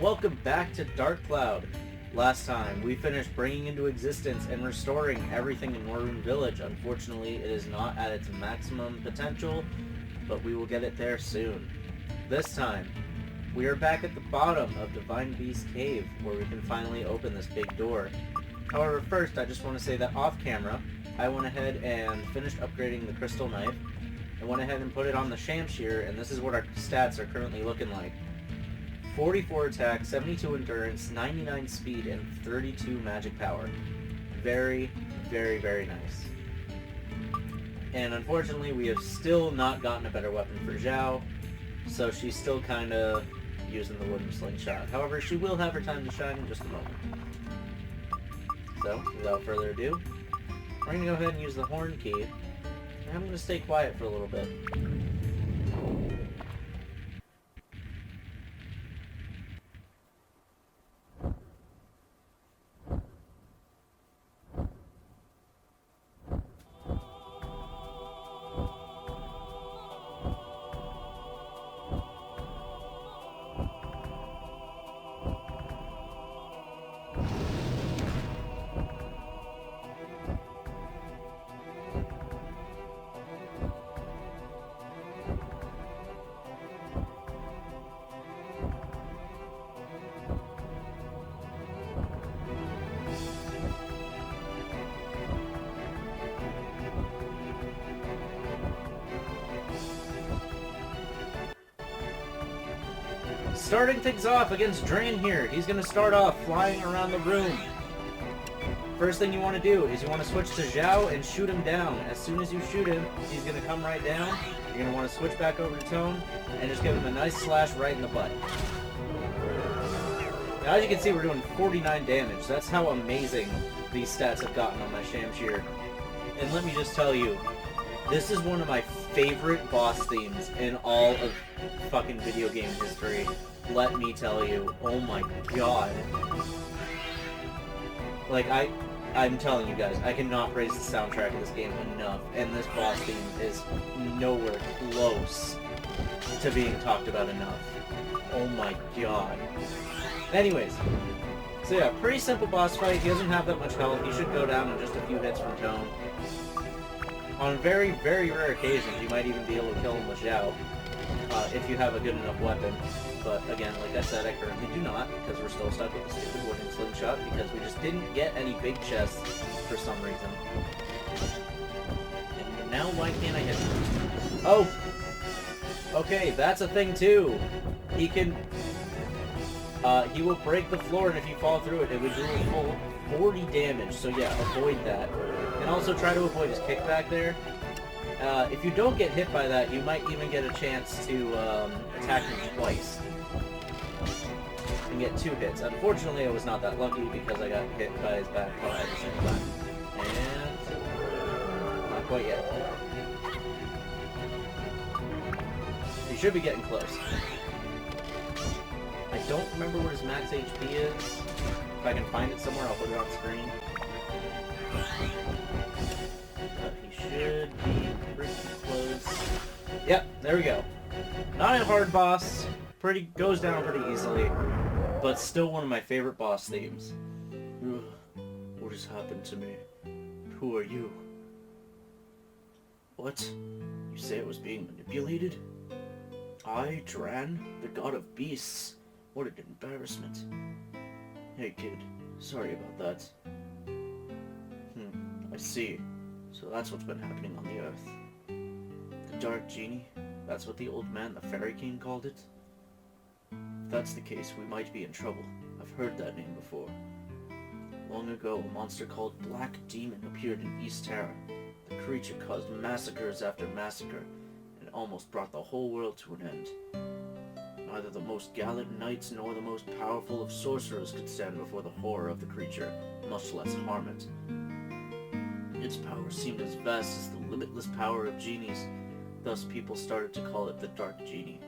welcome back to Dark Cloud. Last time, we finished bringing into existence and restoring everything in Northern Village. Unfortunately, it is not at its maximum potential, but we will get it there soon. This time, we are back at the bottom of Divine Beast Cave, where we can finally open this big door. However, first, I just want to say that off-camera, I went ahead and finished upgrading the Crystal Knife. I went ahead and put it on the Shamshir, and this is what our stats are currently looking like. 44 attack, 72 endurance, 99 speed, and 32 magic power. Very, very, very nice. And unfortunately, we have still not gotten a better weapon for Zhao, so she's still kind of using the wooden slingshot. However, she will have her time to shine in just a moment. So, without further ado, we're going to go ahead and use the horn key, and I'm going to stay quiet for a little bit. Starting things off against Dran here. He's going to start off flying around the room. First thing you want to do is you want to switch to Zhao and shoot him down. As soon as you shoot him, he's going to come right down. You're going to want to switch back over to Tone and just give him a nice slash right in the butt. Now, as you can see, we're doing 49 damage. That's how amazing these stats have gotten on my Shamshir. And let me just tell you, this is one of my favorite boss themes in all of fucking video game history. Let me tell you. Oh my god. Like, I'm telling you guys, I cannot praise the soundtrack of this game enough, and this boss theme is nowhere close to being talked about enough. Oh my god. Anyways, so yeah, pretty simple boss fight. He doesn't have that much health. He should go down in just a few hits from Tone. On very, very rare occasions, you might even be able to kill him with Zhao, if you have a good enough weapon. But again, like I said, I currently do not, because we're still stuck with the stupid wooden slingshot, because we just didn't get any big chests for some reason. And now, why can't I hit him? Oh! Okay, that's a thing too! He can... he will break the floor, and if you fall through it, it would do a full 40 damage, so yeah, avoid that. And also try to avoid his kickback there. If you don't get hit by that, you might even get a chance to attack him twice. And get 2 hits. Unfortunately, I was not that lucky because I got hit by his back at the same time. And... not quite yet. He should be getting close. I don't remember what his max HP is. If I can find it somewhere, I'll put it on screen. But he should be pretty close. Yep, there we go. Not a hard boss. Goes down pretty easily. But still one of my favorite boss themes. What has happened to me? Who are you? What? You say I was being manipulated? I, Dran, the god of beasts. What an embarrassment. Hey kid, sorry about that. I see. So that's what's been happening on the Earth. The Dark Genie? That's what the old man, the Fairy King, called it? If that's the case, we might be in trouble. I've heard that name before. Long ago, a monster called Black Demon appeared in East Terra. The creature caused massacres after massacre, and almost brought the whole world to an end. Neither the most gallant knights nor the most powerful of sorcerers could stand before the horror of the creature, much less harm it. Its power seemed as vast as the limitless power of genies, thus people started to call it the Dark Genie.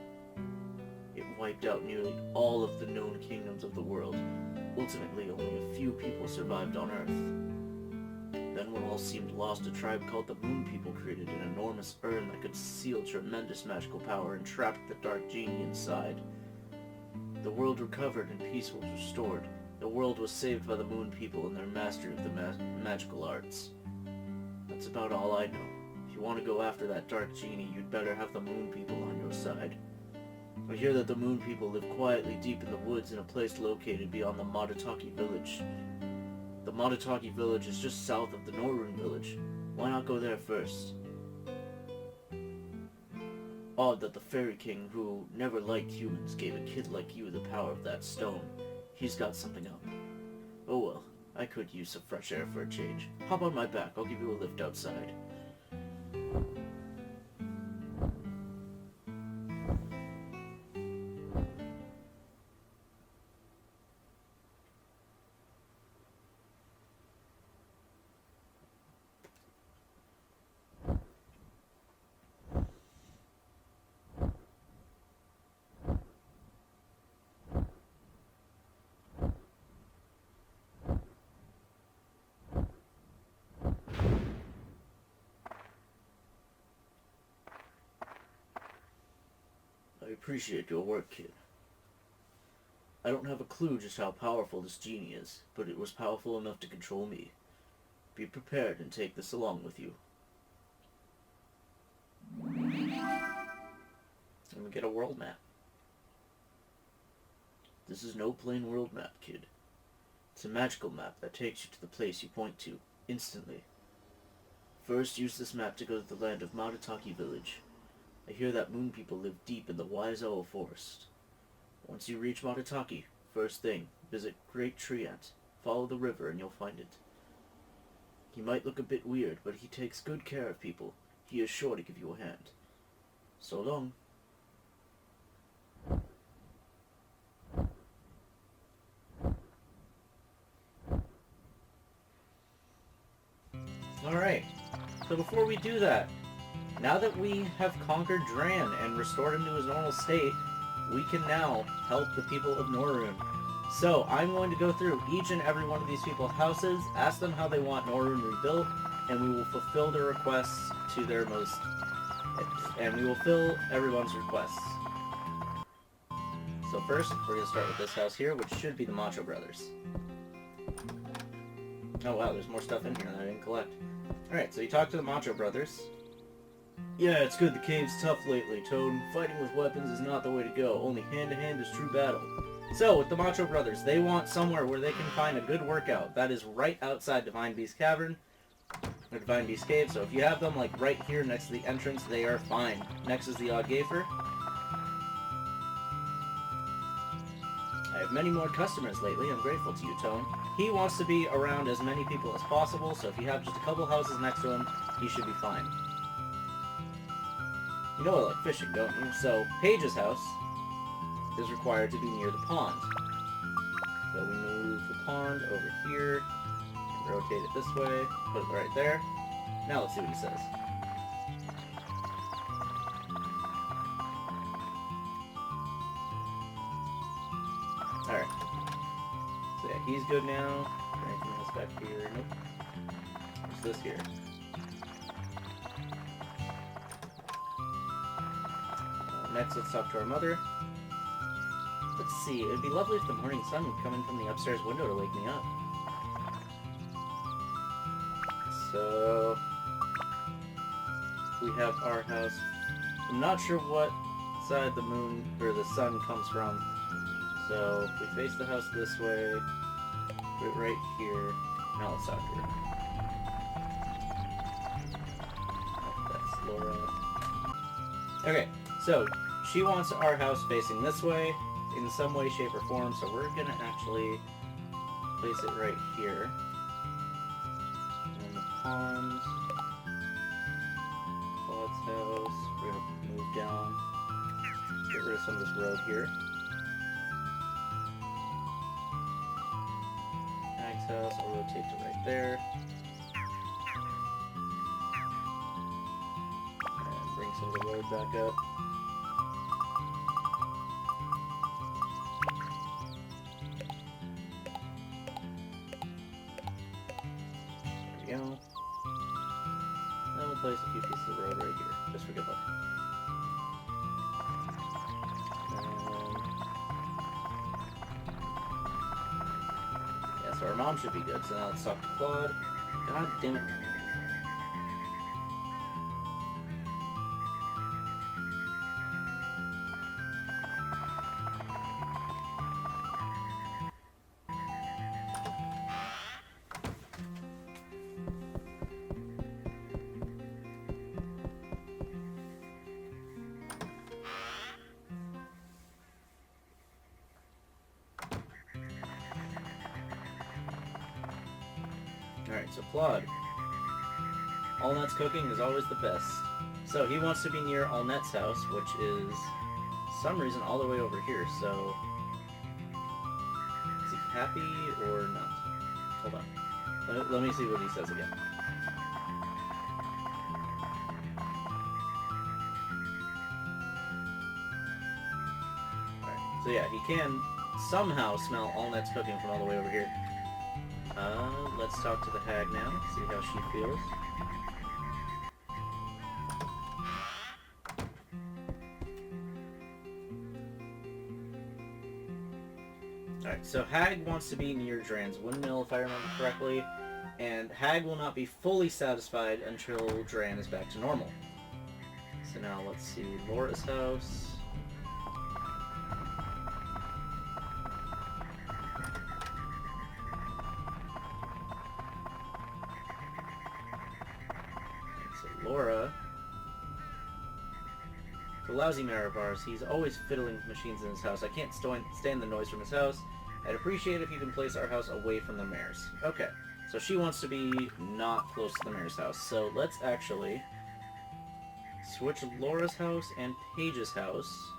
It wiped out nearly all of the known kingdoms of the world. Ultimately, only a few people survived on Earth. Then when all seemed lost, a tribe called the Moon People created an enormous urn that could seal tremendous magical power and trapped the Dark Genie inside. The world recovered and peace was restored. The world was saved by the moon people and their mastery of the magical arts. That's about all I know. If you want to go after that dark genie, you'd better have the moon people on your side. I hear that the moon people live quietly deep in the woods in a place located beyond the Madataki village. The Madataki village is just south of the Norun village. Why not go there first? Odd that the Fairy King, who never liked humans, gave a kid like you the power of that stone. He's got something up. Oh well, I could use some fresh air for a change. Hop on my back, I'll give you a lift outside. I appreciate your work, kid. I don't have a clue just how powerful this genie is, but it was powerful enough to control me. Be prepared and take this along with you. And we get a world map. This is no plain world map, kid. It's a magical map that takes you to the place you point to, instantly. First, use this map to go to the land of Madataki village. I hear that moon people live deep in the Wise Owl Forest. Once you reach Madataki, first thing, visit Great Tree Ant. Follow the river and you'll find it. He might look a bit weird, but he takes good care of people. He is sure to give you a hand. So long. Alright, so before we do that, now that we have conquered Dran and restored him to his normal state, we can now help the people of Norun. So, I'm going to go through each and every one of these people's houses, ask them how they want Norun rebuilt, and we will fulfill their requests to their most... and we will fill everyone's requests. So first, we're going to start with this house here, which should be the Macho Brothers. Oh wow, there's more stuff in here that I didn't collect. Alright, so you talk to the Macho Brothers. Yeah, it's good the cave's tough lately, Toad. Fighting with weapons is not the way to go. Only hand-to-hand is true battle. So, with the Macho Brothers, they want somewhere where they can find a good workout. That is right outside Divine Beast Cavern, or Divine Beast Cave. So if you have them, like, right here next to the entrance, they are fine. Next is the Odd Gayfer. I have many more customers lately. I'm grateful to you, Tone. He wants to be around as many people as possible, so if you have just a couple houses next to him, he should be fine. You know I like fishing, don't you? So, Paige's house is required to be near the pond. So we move the pond over here, and rotate it this way, put it right there. Now let's see what he says. Alright. So yeah, he's good now. Anything else back here? Nope. What's this here? Next, let's talk to our mother. Let's see, it would be lovely if the morning sun would come in from the upstairs window to wake me up. So, we have our house. I'm not sure what side the moon, or the sun comes from. So, we face the house this way, put it right here. Now let's talk to her. Oh, that's Laura. Okay, so, she wants our house facing this way, in some way, shape, or form, so we're gonna actually place it right here. And the pond, Claude's house, we're gonna move down, get rid of some of this road here. Ag's house, I'll rotate to right there. And bring some of the road back up. There we go. Then we'll place a few pieces of road right here, just for good luck. So our mom should be good. So now let's talk to Claude. God damn it. Alright, so Claude. Allnet's cooking is always the best. So he wants to be near Allnet's house, which is, for some reason, all the way over here. So, is he happy or not? Hold on. Let me see what he says again. Alright, so yeah, he can somehow smell Allnet's cooking from all the way over here. Let's talk to the hag now, see how she feels. Alright, so Hag wants to be near Dran's windmill, if I remember correctly, and Hag will not be fully satisfied until Dran is back to normal. So now let's see Laura's house. Laura, the lousy mayor of ours, he's always fiddling with machines in his house. I can't stand the noise from his house. I'd appreciate if you can place our house away from the mayor's. Okay, so she wants to be not close to the mayor's house. So let's actually switch Laura's house and Paige's house.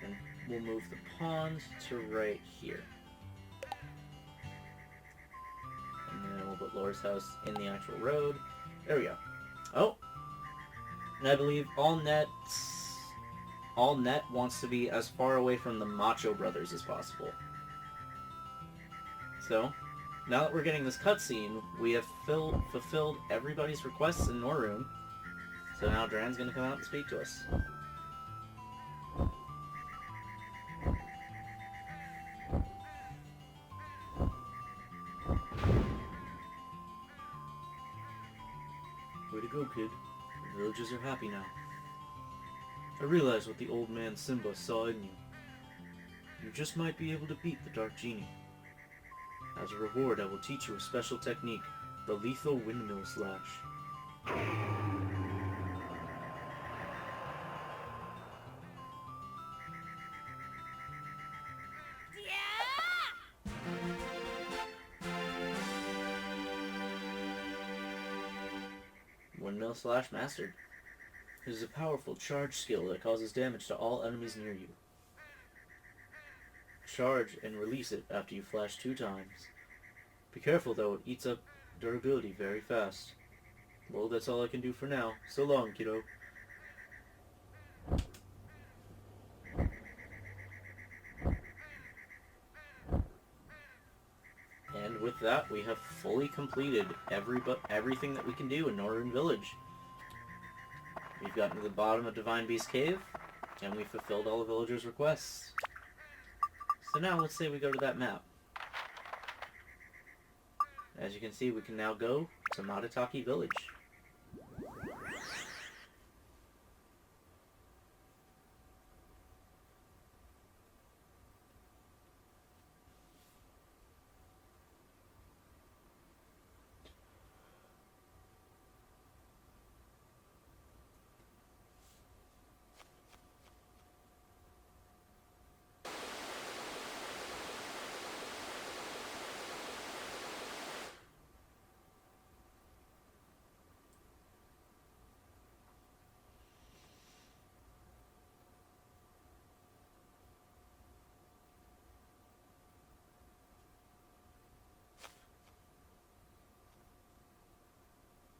And we'll move the pond to right here. And then we'll put Laura's house in the actual road. There we go. Oh! And I believe Allnet wants to be as far away from the Macho Brothers as possible. So, now that we're getting this cutscene, we have fulfilled everybody's requests in Norroom. So now Dran's gonna come out and speak to us. Way to go, kid. The villagers are happy now. I realize what the old man Simba saw in you. You just might be able to beat the Dark Genie. As a reward, I will teach you a special technique, the lethal windmill slash. Windmill slash mastered. It is a powerful charge skill that causes damage to all enemies near you. Charge and release it after you flash 2 times. Be careful though, it eats up durability very fast. Well, that's all I can do for now. So long, kiddo. And with that, we have fully completed everything that we can do in Northern Village. We've gotten to the bottom of Divine Beast Cave, and we fulfilled all the villagers' requests. So now let's say we go to that map. As you can see, we can now go to Matataki Village.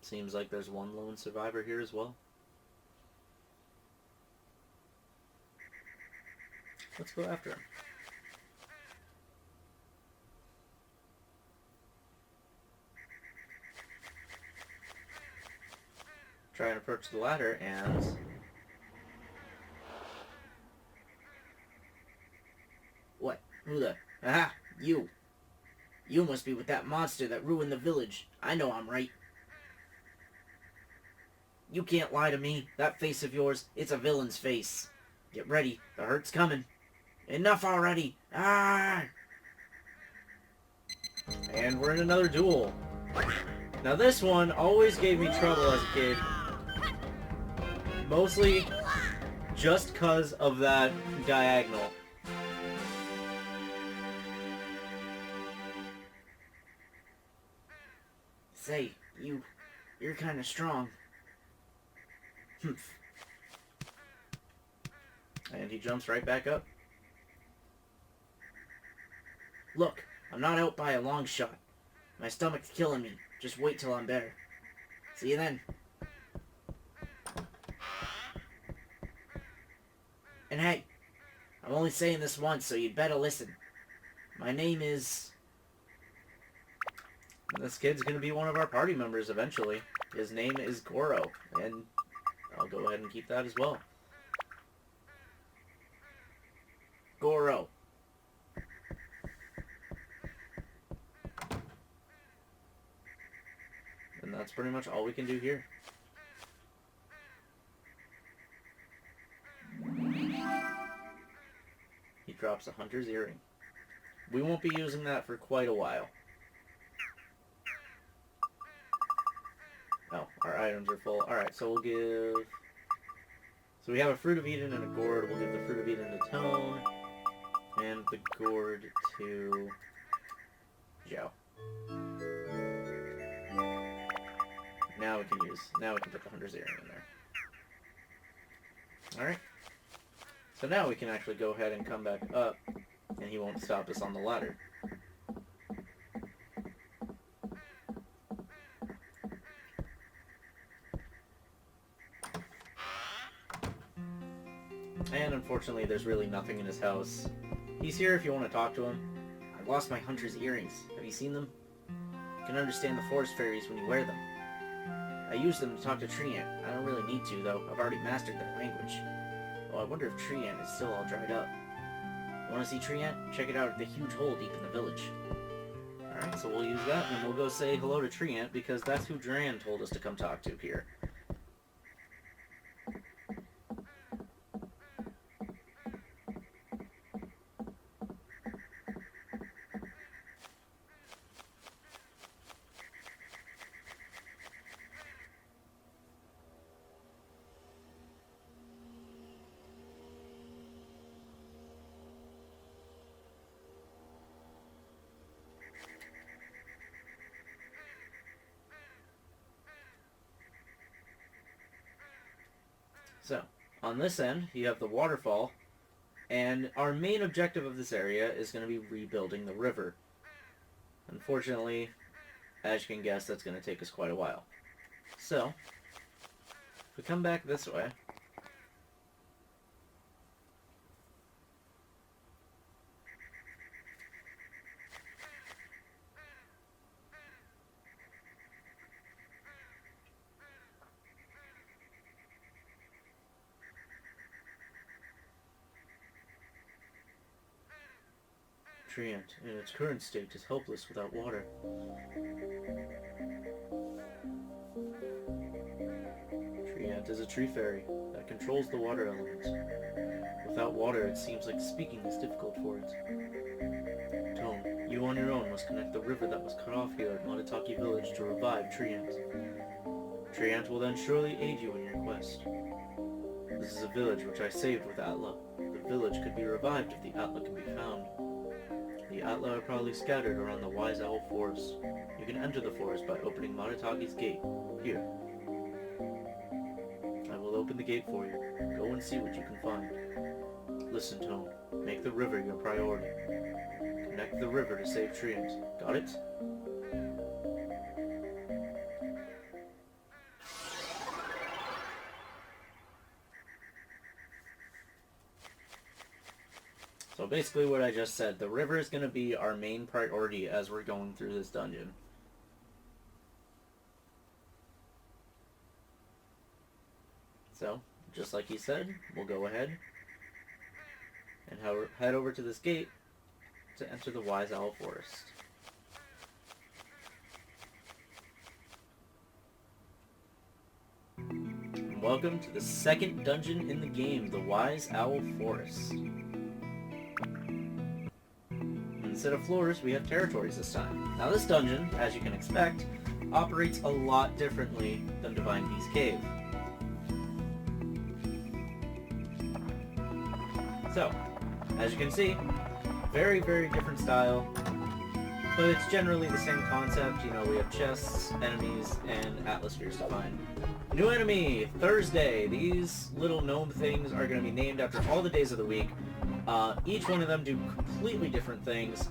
Seems like there's one lone survivor here as well. Let's go after him. Try and approach the ladder, and Who the... Aha! You! You must be with that monster that ruined the village. I know I'm right. You can't lie to me. That face of yours, it's a villain's face. Get ready. The hurt's coming. Enough already. Ah! And we're in another duel. Now this one always gave me trouble as a kid. Mostly just because of that diagonal. Say, you're kind of strong. And he jumps right back up. Look, I'm not out by a long shot. My stomach's killing me. Just wait till I'm better. See you then. And hey, I'm only saying this once, so you'd better listen. My name is... This kid's gonna be one of our party members eventually. His name is Goro, and I'll go ahead and keep that as well. Goro. And that's pretty much all we can do here. He drops a hunter's earring. We won't be using that for quite a while. Oh, our items are full. Alright, so we'll give... So we have a Fruit of Eden and a gourd. We'll give the Fruit of Eden to Tone. And the gourd to... Zhao. Now we can put the hunter's earring in there. Alright. So now we can actually go ahead and come back up, and he won't stop us on the ladder. And unfortunately, there's really nothing in his house. He's here if you want to talk to him. I lost my hunter's earrings. Have you seen them? You can understand the forest fairies when you wear them. I use them to talk to Treant. I don't really need to, though. I've already mastered their language. Oh, I wonder if Treant is still all dried up. Want to see Treant? Check it out at the huge hole deep in the village. Alright, so we'll use that, and we'll go say hello to Treant, because that's who Dran told us to come talk to here. So, on this end, you have the waterfall, and our main objective of this area is going to be rebuilding the river. Unfortunately, as you can guess, that's going to take us quite a while. So, if we come back this way, Treant, in its current state, is helpless without water. Treant is a tree fairy that controls the water elements. Without water, it seems like speaking is difficult for it. Tone, you on your own must connect the river that was cut off here at Matataki village to revive Treant. Treant will then surely aid you in your quest. This is a village which I saved with Atla. The village could be revived if the Atla can be found. The Atla are probably scattered around the Wise Owl Forest. You can enter the forest by opening Maritagi's gate. Here. I will open the gate for you. Go and see what you can find. Listen, Tone. Make the river your priority. Connect the river to save Treant. Got it? So basically what I just said, the river is going to be our main priority as we're going through this dungeon. So, just like he said, we'll go ahead and head over to this gate to enter the Wise Owl Forest. And welcome to the second dungeon in the game, the Wise Owl Forest. Instead of floors, we have territories this time. Now this dungeon, as you can expect, operates a lot differently than Divine Beast Cave. So, as you can see, very, very different style, but it's generally the same concept. You know, we have chests, enemies, and Atlas Spheres to find. New enemy, Thursday. These little gnome things are going to be named after all the days of the week. Each one of them do completely different things,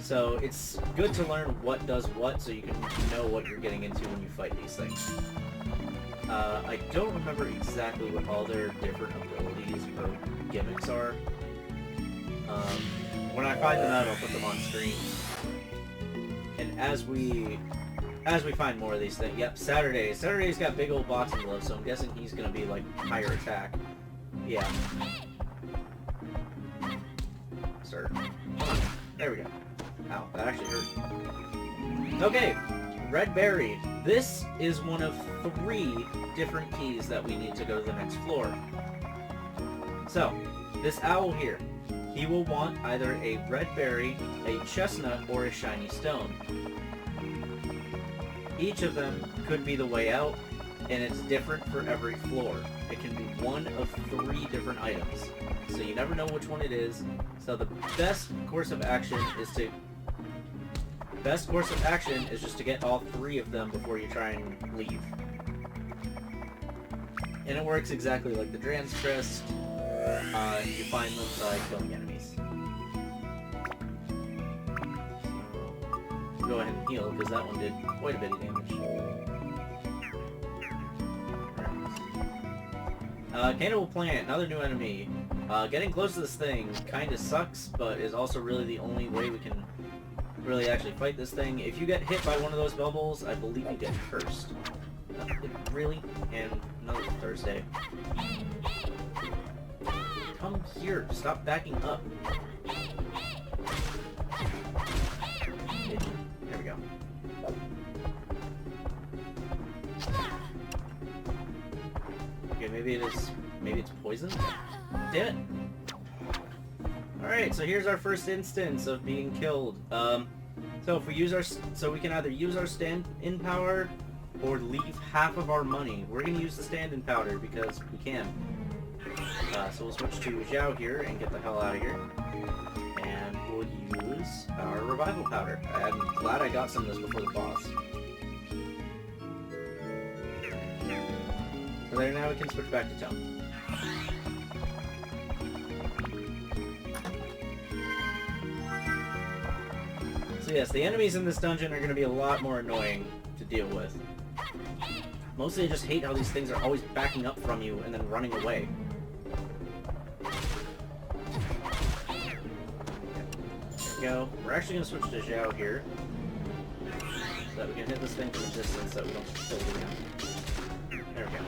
so it's good to learn what does what so you can know what you're getting into when you fight these things. I don't remember exactly what all their different abilities or gimmicks are. When I find them out, I'll put them on screen. And as we find more of these things, yep, Saturday. Saturday's got big old boxing gloves, so I'm guessing he's gonna be like higher attack. Yeah. Sir. Come on. There we go. Ow, that actually hurt. Okay, Red Berry. This is one of 3 different keys that we need to go to the next floor. So, this owl here, he will want either a red berry, a chestnut, or a shiny stone. Each of them could be the way out, and it's different for every floor. It can be one of 3 different items, so you never know which one it is. So the best course of action is just to get all 3 of them before you try and leave. And it works exactly like the Dran's Crest. You find them by killing enemies. So, go ahead and heal, because that one did quite a bit of damage. Cannibal Plant, another new enemy. Getting close to this thing kinda sucks, but is also really the only way we can really actually fight this thing. If you get hit by one of those bubbles, I believe you get cursed. Really? And another Thursday. Come here, stop backing up. There we go. Okay, maybe it's poison? Damn it! Alright, so here's our first instance of being killed. So if we we can either use our stand-in power or leave half of our money. We're gonna use the stand-in powder because we can. So we'll switch to Zhao here and get the hell out of here. And we'll use our revival powder. I'm glad I got some of this before the boss. So there, now we can switch back to Tone. So yes, the enemies in this dungeon are going to be a lot more annoying to deal with. Mostly I just hate how these things are always backing up from you and then running away. There we go. We're actually going to switch to Zhao here, so that we can hit this thing from a distance so that we don't kill it again. There we go.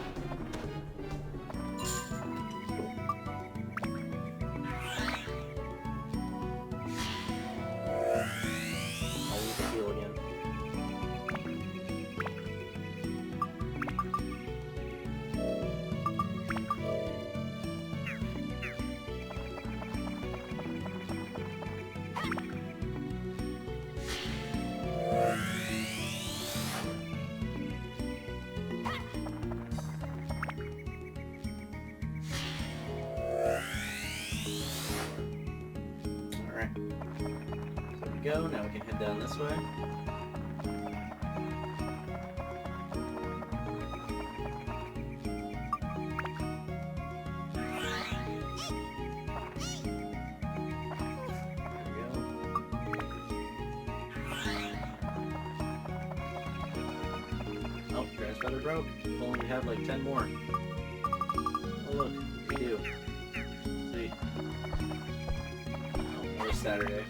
Go. Now we can head down this way. Oh, Dran's feather broke. If only we had like 10 more. Oh look, we do. Sweet. Oh, another Saturday.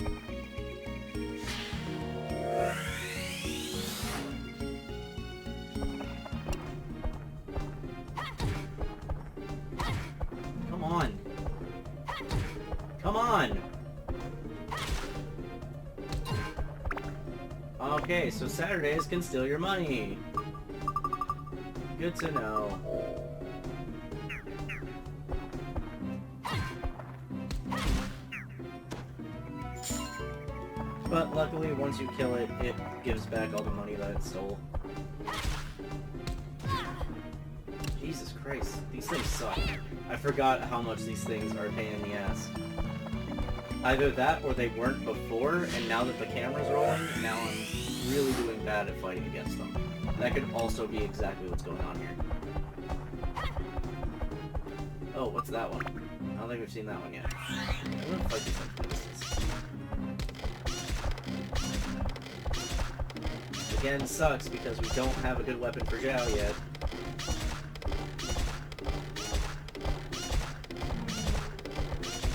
Come on! Okay, so Saturdays can steal your money. Good to know. But luckily, once you kill it, it gives back all the money that it stole. Jesus Christ, these things suck. I forgot how much these things are a pain in the ass. Either that, or they weren't before, and now that the camera's rolling, now I'm really doing bad at fighting against them. That could also be exactly what's going on here. Oh, what's that one? I don't think we've seen that one yet. I'm gonna fight these things. Again, sucks because we don't have a good weapon for Zhao yet.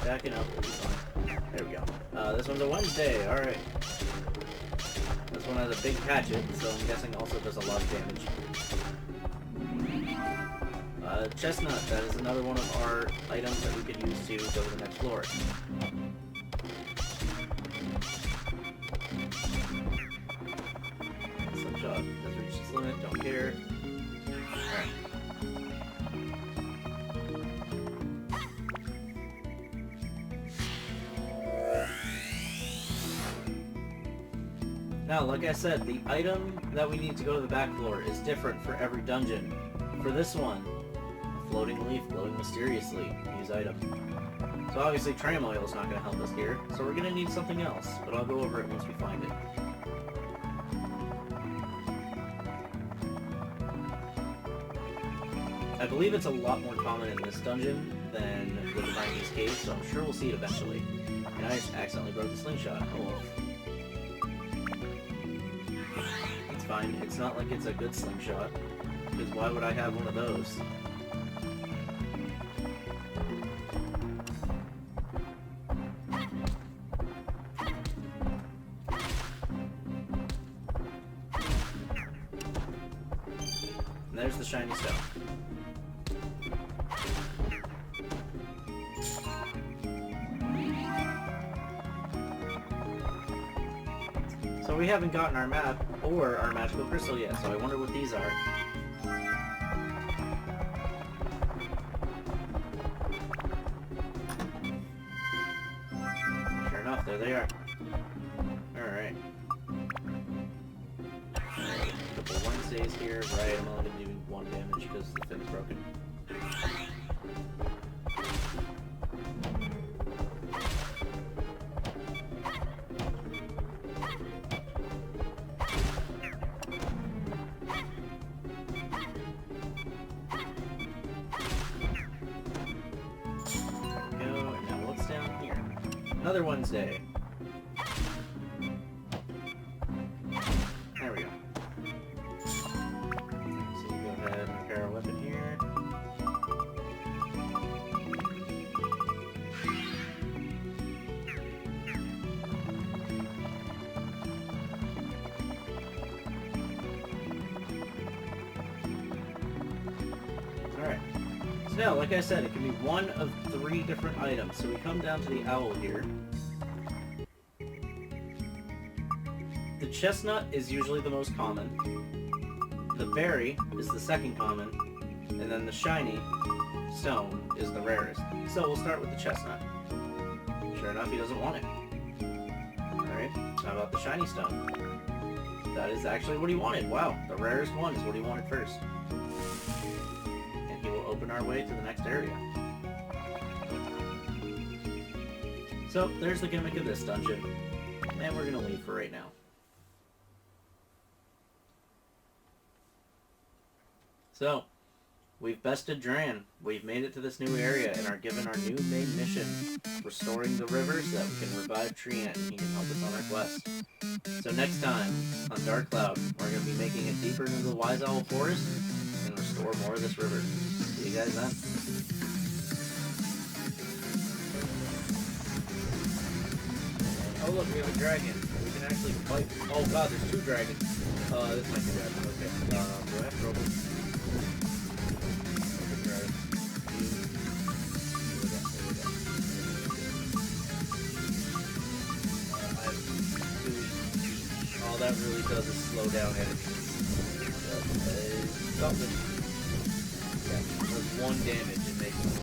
Backing up, we'll be fine. There we go. This one's a Wednesday, alright. This one has a big hatchet, so I'm guessing also does a lot of damage. Chestnut, that is another one of our items that we could use to go to the next floor. Slingshot has reached its limit, don't care. Alright. Now, like I said, the item that we need to go to the back floor is different for every dungeon. For this one, a floating leaf glowing mysteriously. Use item. So obviously tram oil is not going to help us here, so we're going to need something else, but I'll go over it once we find it. I believe it's a lot more common in this dungeon than the Divine's Cave, so I'm sure we'll see it eventually. And I just accidentally broke the slingshot. Oh well. It's fine. It's not like it's a good slingshot, because why would I have one of those? And there's the shiny stone. So we haven't gotten our map or our magical crystal yet, so I wonder what these are. Sure enough, there they are. Alright. A couple Wednesdays here. Right, I'm only going to do 1 damage because the thing's broken. Another Wednesday. There we go. So we'll go ahead and repair our weapon here. Alright. So now, like I said, it can be one of 3 different items. So we come down to the owl here. The chestnut is usually the most common. The berry is the second common. And then the shiny stone is the rarest. So we'll start with the chestnut. Sure enough, he doesn't want it. Alright, how about the shiny stone? That is actually what he wanted. Wow, the rarest one is what he wanted first. And he will open our way to the next area. So, there's the gimmick of this dungeon. And we're gonna leave for right now. So, we've bested Dran, we've made it to this new area, and are given our new main mission, restoring the river so that we can revive Treant and he can help us on our quest. So next time, on Dark Cloud, we're going to be making it deeper into the Wise Owl Forest, and restore more of this river. See you guys then. Oh look, we have a dragon. We can actually fight. Oh god, there's 2 dragons. This might be bad. Okay. Do I have trouble? that really does is slow down enemies. But, goblin. Yeah, does 1 damage and makes them